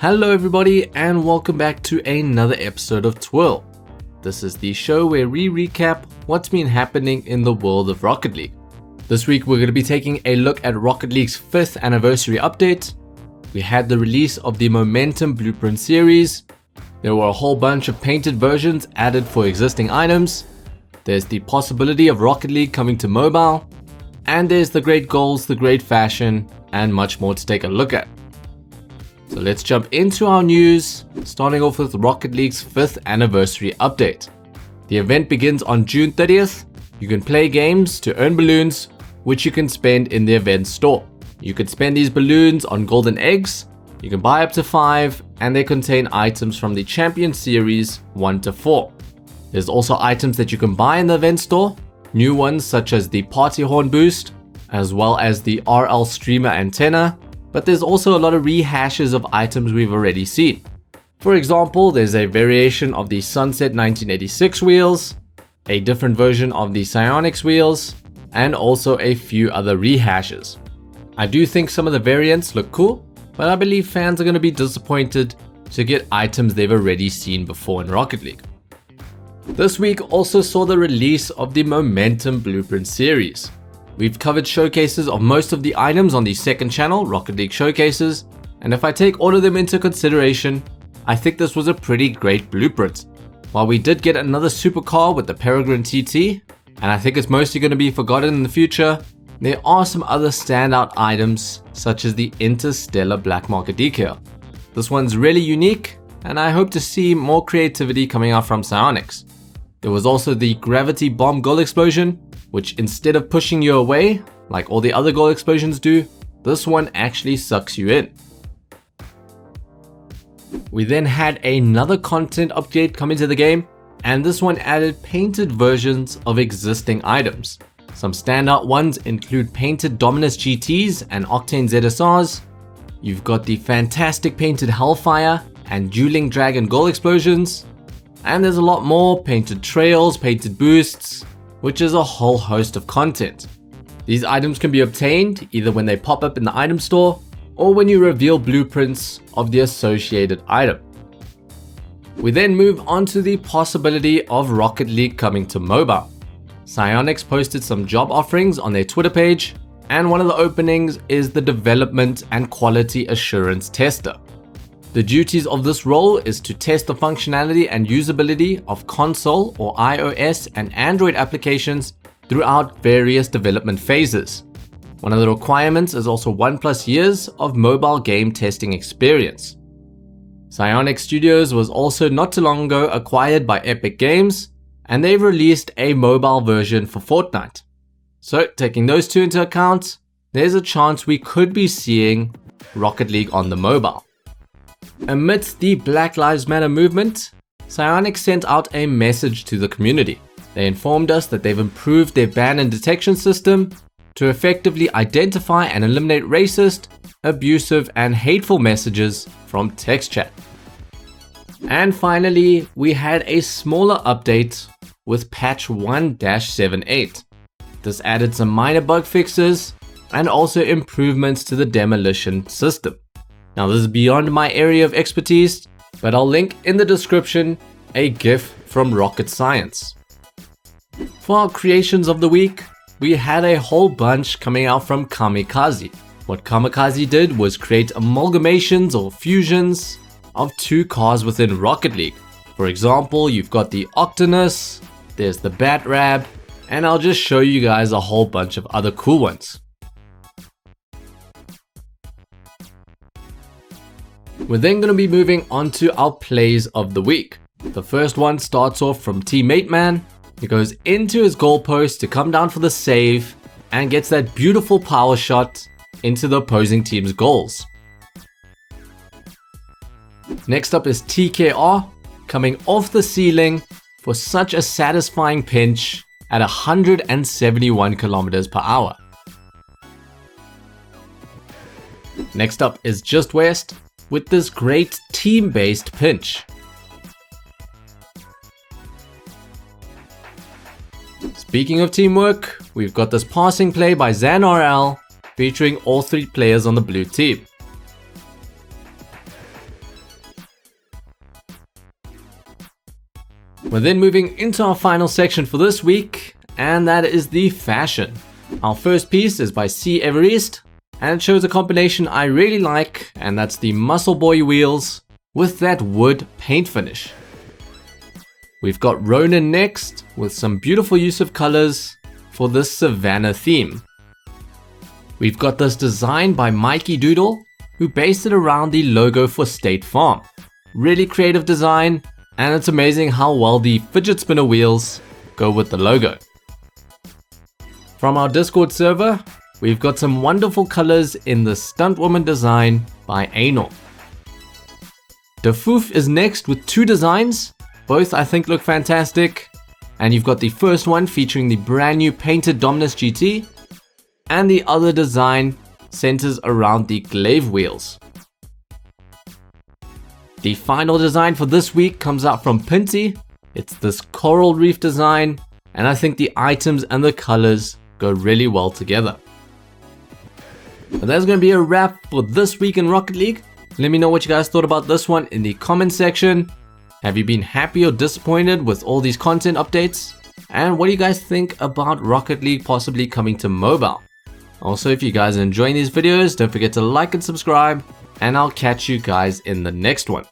Hello everybody and welcome back to another episode of TWIRL. This is the show where we recap what's been happening in the world of Rocket League. This week we're going to be taking a look at Rocket League's 5th anniversary update. We had the release of the Momentum Blueprint series. There were a whole bunch of painted versions added for existing items. There's the possibility of Rocket League coming to mobile. And there's the great goals, the great fashion, and much more to take a look at. So let's jump into our news, starting off with Rocket League's 5th anniversary update. The event begins on June 30th. You can play games to earn balloons, which you can spend in the event store. You can spend these balloons on golden eggs. You can buy up to 5, and they contain items from the Champion Series 1 to 4. There's also items that you can buy in the event store, new ones such as the Party Horn Boost, as well as the RL Streamer Antenna. But there's also a lot of rehashes of items we've already seen. For example, there's a variation of the Sunset 1986 wheels, a different version of the Psyonix wheels, and also a few other rehashes. I do think some of the variants look cool, but I believe fans are going to be disappointed to get items they've already seen before in Rocket League. This week also saw the release of the Momentum Blueprint series. We've covered showcases of most of the items on the second channel, Rocket League Showcases, and if I take all of them into consideration, I think this was a pretty great blueprint. While we did get another supercar with the Peregrine TT, and I think it's mostly going to be forgotten in the future, there are some other standout items, such as the Interstellar Black Market decal. This one's really unique, and I hope to see more creativity coming out from Psyonix. There was also the Gravity Bomb Goal Explosion, which instead of pushing you away, like all the other goal explosions do, this one actually sucks you in. We then had another content update come into the game, and this one added painted versions of existing items. Some standout ones include painted Dominus GTs and Octane ZSRs. You've got the fantastic painted Hellfire and Dueling Dragon goal explosions. And there's a lot more painted trails, painted boosts, which is a whole host of content. These items can be obtained either when they pop up in the item store or when you reveal blueprints of the associated item. We then move on to the possibility of Rocket League coming to mobile. Psyonix posted some job offerings on their Twitter page, and one of the openings is the Development and Quality Assurance Tester. The duties of this role is to test the functionality and usability of console or iOS and Android applications throughout various development phases. One of the requirements is also 1+ years of mobile game testing experience. Psyonix Studios was also not too long ago acquired by Epic Games, and they've released a mobile version for Fortnite. So taking those two into account, there's a chance we could be seeing Rocket League on the mobile. Amidst the Black Lives Matter movement, Psyonix sent out a message to the community. They informed us that they've improved their ban and detection system to effectively identify and eliminate racist, abusive, and hateful messages from text chat. And finally, we had a smaller update with patch 1-78. This added some minor bug fixes and also improvements to the demolition system. Now this is beyond my area of expertise, but I'll link in the description a GIF from Rocket Science. For our creations of the week, we had a whole bunch coming out from Khamekaze. What Khamekaze did was create amalgamations or fusions of two cars within Rocket League. For example, you've got the Octonus, there's the Batrab, and I'll just show you guys a whole bunch of other cool ones. We're then going to be moving on to our plays of the week. The first one starts off from Teammate Man. He goes into his goalpost to come down for the save and gets that beautiful power shot into the opposing team's goals. Next up is TKR, coming off the ceiling for such a satisfying pinch at 171 km per hour. Next up is JstWes with this great team-based pinch. Speaking of teamwork, we've got this passing play by zanrl featuring all 3 players on the blue team. We're then moving into our final section for this week, and that is the fashion. Our first piece is by C. Everest, and it shows a combination I really like, and that's the Muscle Boy wheels with that wood paint finish. We've got Ronan next with some beautiful use of colors for this Savannah theme. We've got this design by mkyydoodle, who based it around the logo for State Farm. Really creative design, and it's amazing how well the fidget spinner wheels go with the logo. From our Discord server, we've got some wonderful colors in the Stunt Woman design by Anor. Defoof is next with two designs, both I think look fantastic, and you've got the first one featuring the brand new painted Dominus GT, and the other design centers around the glaive wheels. The final design for this week comes out from Pinty. It's this coral reef design, and I think the items and the colors go really well together. But that's going to be a wrap for this week in Rocket League. Let me know what you guys thought about this one in the comment section. Have you been happy or disappointed with all these content updates? And what do you guys think about Rocket League possibly coming to mobile? Also, if you guys are enjoying these videos, don't forget to like and subscribe, and I'll catch you guys in the next one.